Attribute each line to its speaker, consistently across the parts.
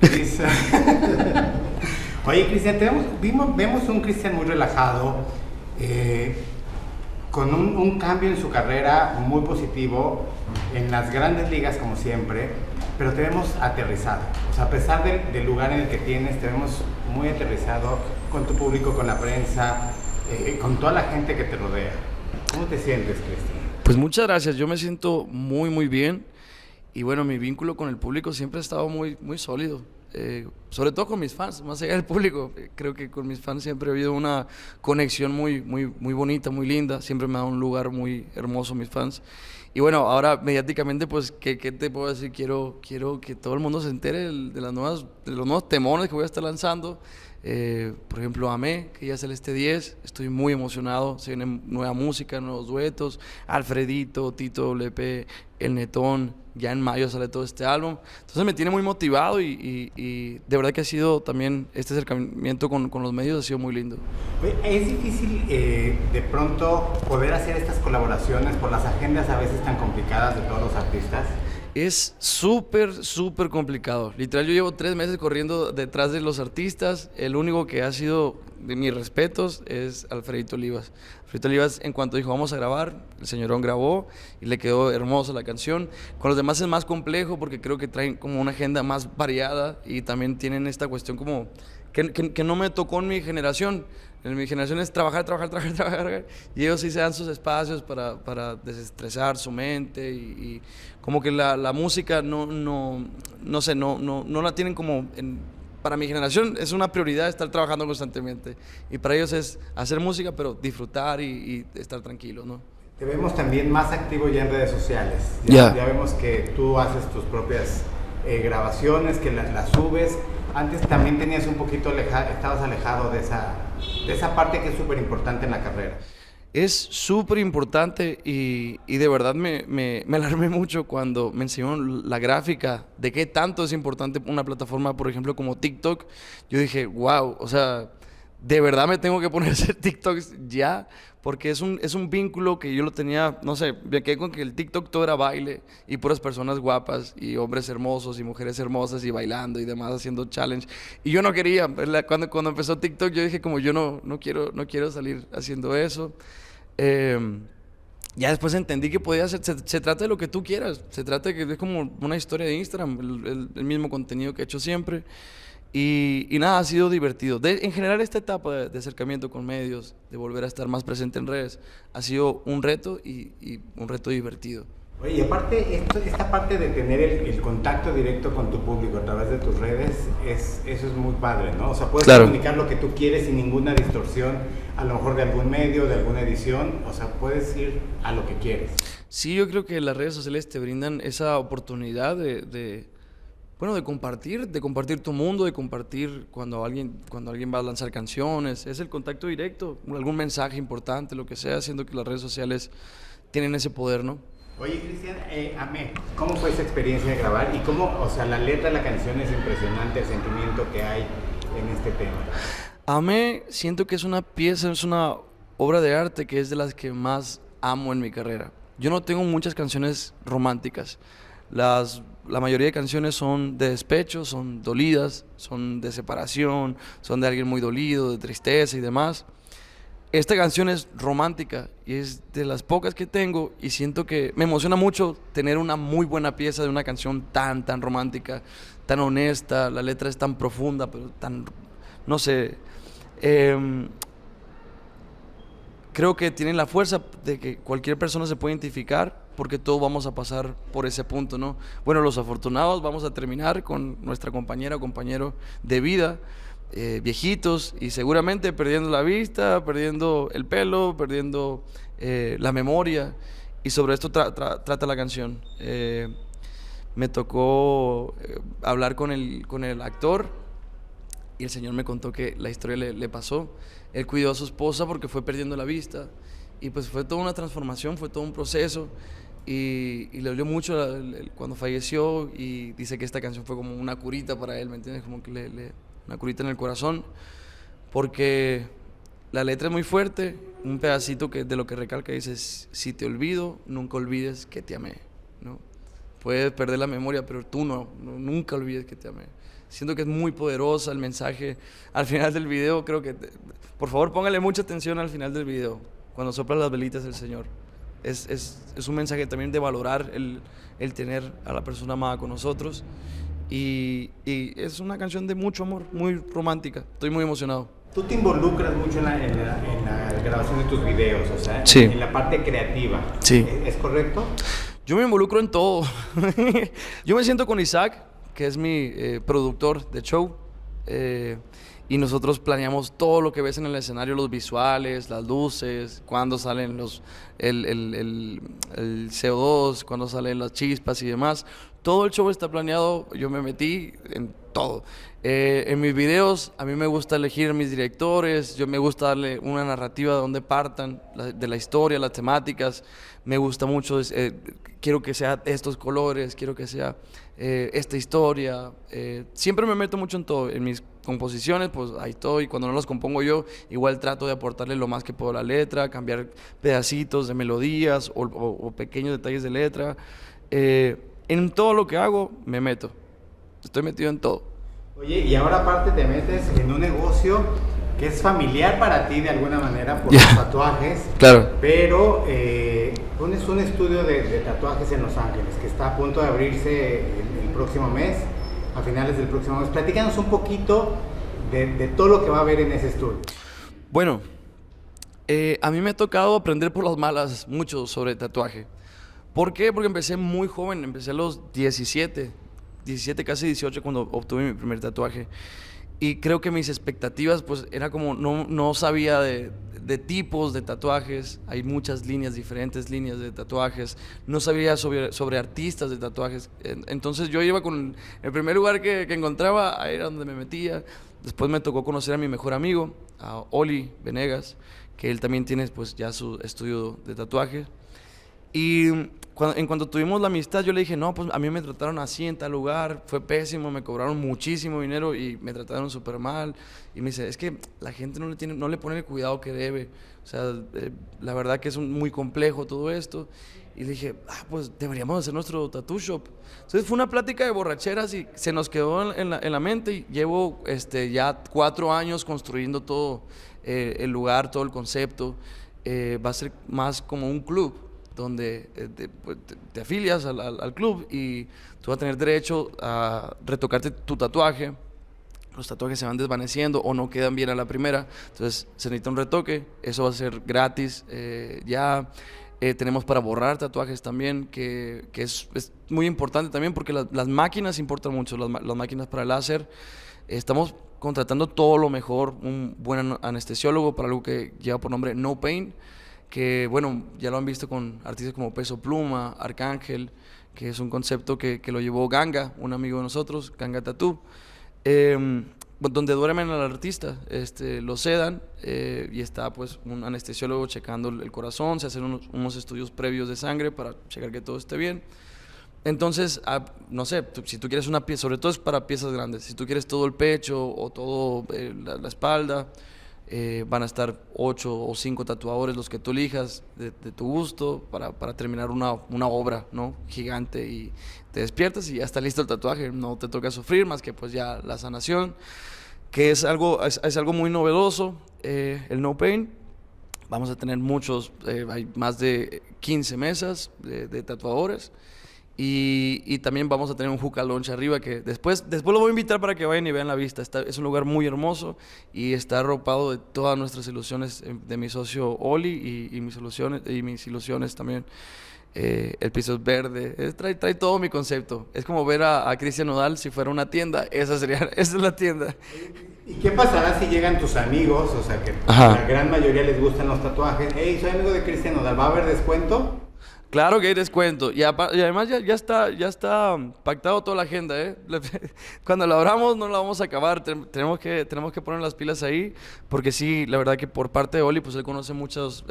Speaker 1: Cris. Oye, Cristian, vemos un Cristian muy relajado, con un cambio en su carrera muy positivo, en las grandes ligas como siempre, pero te vemos aterrizado. O sea, a pesar del lugar en el que tienes, te vemos muy aterrizado con tu público, con la prensa, con toda la gente que te rodea. ¿Cómo te sientes, Cristian?
Speaker 2: Pues muchas gracias, yo me siento muy bien y bueno, mi vínculo con el público siempre ha estado muy sólido, sobre todo con mis fans, más allá del público. Creo que con mis fans siempre ha habido una conexión muy bonita, muy linda, siempre me ha dado un lugar muy hermoso mis fans. Y bueno, ahora mediáticamente, pues, ¿qué te puedo decir? Quiero que todo el mundo se entere de los nuevos temones que voy a estar lanzando. Por ejemplo, Amé, que ya sale este 10, estoy muy emocionado, se viene nueva música, nuevos duetos, Alfredito, Tito WP, El Netón, ya en mayo sale todo este álbum, entonces me tiene muy motivado y de verdad que ha sido también este acercamiento con los medios, ha sido muy lindo.
Speaker 1: Oye, es difícil de pronto poder hacer estas colaboraciones por las agendas a veces tan complicadas de todos los artistas.
Speaker 2: Es súper complicado. Literal, yo llevo 3 meses corriendo detrás de los artistas. El único que ha sido de mis respetos es Alfredito Olivas. Alfredito Olivas, en cuanto dijo vamos a grabar, el señorón grabó y le quedó hermosa la canción. Con los demás es más complejo porque creo que traen como una agenda más variada y también tienen esta cuestión como que no me tocó en mi generación. En mi generación es trabajar, y ellos sí se dan sus espacios para desestresar su mente y como que la música no sé, no la tienen como para mi generación es una prioridad estar trabajando constantemente y para ellos es hacer música pero disfrutar y estar tranquilos, ¿no?
Speaker 1: Te vemos también más activo ya en redes sociales. Ya vemos que tú haces tus propias grabaciones, que las subes. Antes también tenías un poquito estabas alejado de esa parte que es súper importante en la carrera.
Speaker 2: Es súper importante y de verdad me alarmé mucho cuando me enseñaron la gráfica de qué tanto es importante una plataforma, por ejemplo, como TikTok. Yo dije, wow, o sea, de verdad me tengo que poner a hacer TikToks ya, porque es un vínculo que yo lo tenía, no sé, me quedé con que el TikTok todo era baile y puras personas guapas y hombres hermosos y mujeres hermosas y bailando y demás haciendo challenge. Y yo no quería, cuando empezó TikTok yo dije como yo no quiero salir haciendo eso. Eh, ya después entendí que podía ser, se trata de lo que tú quieras, se trata de que es como una historia de Instagram, el mismo contenido que he hecho siempre. Y nada, ha sido divertido. En general esta etapa de acercamiento con medios, de volver a estar más presente en redes, ha sido un reto y un reto divertido.
Speaker 1: Oye, y aparte, esta parte de tener el contacto directo con tu público a través de tus redes, eso es muy padre, ¿no? O sea, puedes
Speaker 2: Claro.
Speaker 1: comunicar lo que tú quieres sin ninguna distorsión, a lo mejor de algún medio, de alguna edición, o sea, puedes ir a lo que quieres.
Speaker 2: Sí, yo creo que las redes sociales te brindan esa oportunidad bueno, de compartir tu mundo, de compartir cuando alguien va a lanzar canciones, es el contacto directo, algún mensaje importante, lo que sea, siendo que las redes sociales tienen ese poder, ¿no?
Speaker 1: Oye, Cristian, Amé, ¿cómo fue esa experiencia de grabar? Y cómo, o sea, la letra de la canción es impresionante, el sentimiento que hay en este tema.
Speaker 2: Amé, siento que es una pieza, es una obra de arte que es de las que más amo en mi carrera. Yo no tengo muchas canciones románticas. La mayoría de canciones son de despecho, son dolidas, son de separación, son de alguien muy dolido, de tristeza y demás. Esta canción es romántica y es de las pocas que tengo y siento que me emociona mucho tener una muy buena pieza de una canción tan romántica, tan honesta, la letra es tan profunda, pero tan, no sé, eh, creo que tienen la fuerza de que cualquier persona se puede identificar porque todos vamos a pasar por ese punto, ¿no? Bueno, los afortunados vamos a terminar con nuestra compañera o compañero de vida, viejitos y seguramente perdiendo la vista, perdiendo el pelo, perdiendo la memoria y sobre esto trata la canción. Me tocó hablar con el actor y el señor me contó que la historia le pasó. Él cuidó a su esposa porque fue perdiendo la vista y pues fue toda una transformación, fue todo un proceso y le dolió mucho cuando falleció y dice que esta canción fue como una curita para él, ¿me entiendes? Como que una curita en el corazón porque la letra es muy fuerte, un pedacito de lo que recalca dice, si te olvido, nunca olvides que te amé, ¿no? puedes perder la memoria, pero tú nunca olvides que te amé. Siento que es muy poderosa el mensaje. Al final del video, creo que... por favor, póngale mucha atención al final del video, cuando soplan las velitas del Señor. Es un mensaje también de valorar el tener a la persona amada con nosotros. Y es una canción de mucho amor, muy romántica. Estoy muy emocionado.
Speaker 1: Tú te involucras mucho en la grabación de tus videos, o sea,
Speaker 2: sí,
Speaker 1: en la parte creativa.
Speaker 2: Sí.
Speaker 1: ¿Es correcto?
Speaker 2: Yo me involucro en todo. Yo me siento con Isaac, que es mi productor de show, y nosotros planeamos todo lo que ves en el escenario, los visuales, las luces, cuándo salen el CO2, cuándo salen las chispas y demás. Todo el show está planeado, yo me metí en todo. En mis videos a mí me gusta elegir mis directores, yo me gusta darle una narrativa de donde partan, de la historia, las temáticas. Me gusta mucho, quiero que sea estos colores, quiero que sea esta historia. Siempre me meto mucho en todo, en mis composiciones, pues ahí estoy. Cuando no las compongo yo, igual trato de aportarle lo más que puedo a la letra, cambiar pedacitos de melodías o pequeños detalles de letra. En todo lo que hago me meto, estoy metido en todo.
Speaker 1: Oye, y ahora aparte te metes en un negocio que es familiar para ti de alguna manera por los tatuajes.
Speaker 2: Claro.
Speaker 1: Pero pones un estudio de tatuajes en Los Ángeles que está a punto de abrirse el próximo mes, a finales del próximo mes. Platícanos un poquito de todo lo que va a haber en ese estudio.
Speaker 2: Bueno, a mí me ha tocado aprender por las malas mucho sobre tatuaje. ¿Por qué? Porque empecé muy joven, empecé a los 17, casi 18 cuando obtuve mi primer tatuaje. Y creo que mis expectativas, pues, era como, no sabía de tipos de tatuajes. Hay muchas líneas, diferentes líneas de tatuajes. No sabía sobre artistas de tatuajes. Entonces yo iba con el primer lugar que encontraba, ahí era donde me metía. Después me tocó conocer a mi mejor amigo, a Oli Venegas, que él también tiene, pues, ya su estudio de tatuajes. Y en cuanto tuvimos la amistad, yo le dije, no, pues a mí me trataron así en tal lugar, fue pésimo, me cobraron muchísimo dinero y me trataron súper mal. Y me dice, es que la gente no le pone el cuidado que debe. O sea, la verdad que es muy complejo todo esto. Y le dije, pues deberíamos hacer nuestro tattoo shop. Entonces fue una plática de borracheras y se nos quedó en la mente. Y llevo ya 4 años construyendo todo el lugar, todo el concepto. Va a ser más como un club, donde te afilias al club y tú vas a tener derecho a retocarte tu tatuaje. Los tatuajes se van desvaneciendo o no quedan bien a la primera, entonces se necesita un retoque, eso va a ser gratis. Tenemos para borrar tatuajes también, que es muy importante también porque las máquinas importan mucho, las máquinas para láser. Estamos contratando todo lo mejor, un buen anestesiólogo para algo que lleva por nombre No Pain, que bueno, ya lo han visto con artistas como Peso Pluma, Arcángel, que es un concepto que lo llevó Ganga, un amigo de nosotros, Ganga Tattoo, donde duermen al artista, lo sedan y está pues un anestesiólogo checando el corazón, se hacen unos estudios previos de sangre para checar que todo esté bien. Entonces, no sé, si tú quieres una pieza, sobre todo es para piezas grandes, si tú quieres todo el pecho o todo la espalda, van a estar 8 o 5 tatuadores, los que tú elijas de tu gusto, para terminar una obra, ¿no?, gigante, y te despiertas y ya está listo el tatuaje. No te toca sufrir más que pues ya la sanación, que es algo muy novedoso, el No Pain. Vamos a tener hay más de 15 mesas de tatuadores. Y también vamos a tener un hookah lounge arriba que después lo voy a invitar para que vayan y vean la vista. Es un lugar muy hermoso y está arropado de todas nuestras ilusiones de mi socio Oli y mis ilusiones también. El piso es verde, trae todo mi concepto. Es como ver a Cristian Nodal si fuera una tienda. Esa es la tienda.
Speaker 1: ¿Y qué pasará si llegan tus amigos? O sea, que la gran mayoría les gustan los tatuajes. Hey, soy amigo de Cristian Nodal, ¿va a haber descuento?
Speaker 2: Claro que hay descuento y además ya está pactado toda la agenda, ¿eh? Cuando lo abramos no la vamos a acabar, tenemos que poner las pilas ahí, porque sí, la verdad que por parte de Oli, pues él conoce muchos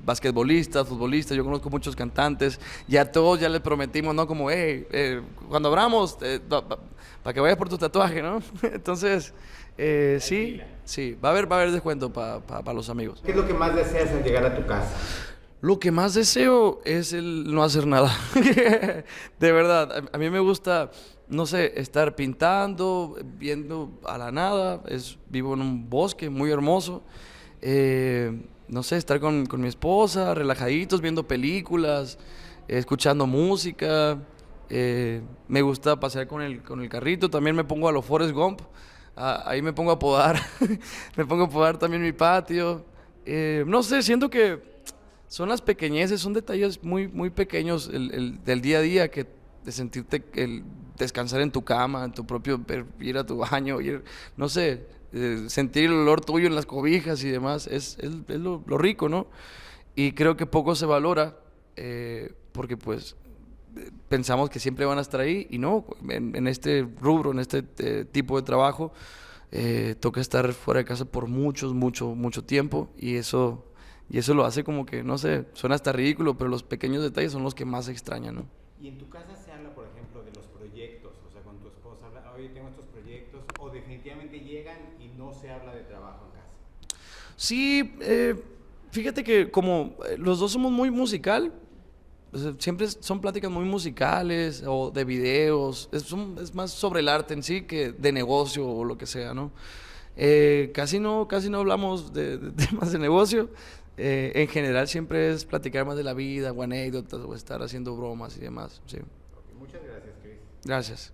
Speaker 2: basquetbolistas, futbolistas, yo conozco muchos cantantes, ya todos ya le prometimos, ¿no? Como, cuando abramos, para que vayas por tu tatuaje, ¿no? Entonces, sí, va a haber descuento para los amigos.
Speaker 1: ¿Qué es lo que más deseas al llegar a tu casa?
Speaker 2: Lo que más deseo es el no hacer nada. De verdad, a mí me gusta, no sé, estar pintando, viendo a la nada. Vivo en un bosque muy hermoso. No sé, estar con mi esposa, relajaditos, viendo películas, escuchando música. Me gusta pasear con el carrito. También me pongo a lo Forrest Gump. Ahí me pongo a podar. Me pongo a podar también mi patio. No sé, siento que son las pequeñeces, son detalles muy, muy pequeños del día a día, que de sentirte, el descansar en tu cama, en tu propio, ir a tu baño, no sé, sentir el olor tuyo en las cobijas y demás, es lo rico, ¿no? Y creo que poco se valora, porque pues pensamos que siempre van a estar ahí y no, en este rubro, en este tipo de trabajo, toca estar fuera de casa por mucho tiempo y eso lo hace como que, no sé, suena hasta ridículo, pero los pequeños detalles son los que más se extrañan, ¿no?
Speaker 1: Y en tu casa se habla, por ejemplo, de los proyectos, o sea, con tu esposa, habla, oye, tengo estos proyectos, o definitivamente llegan y no se habla de trabajo en casa.
Speaker 2: Sí, fíjate que como los dos somos muy musical, o sea, siempre son pláticas muy musicales o de videos, es más sobre el arte en sí que de negocio o lo que sea, ¿no? Casi no hablamos de temas de negocio. En general siempre es platicar más de la vida o anécdotas o estar haciendo bromas y demás, sí.
Speaker 1: Okay, muchas gracias, Chris.
Speaker 2: Gracias.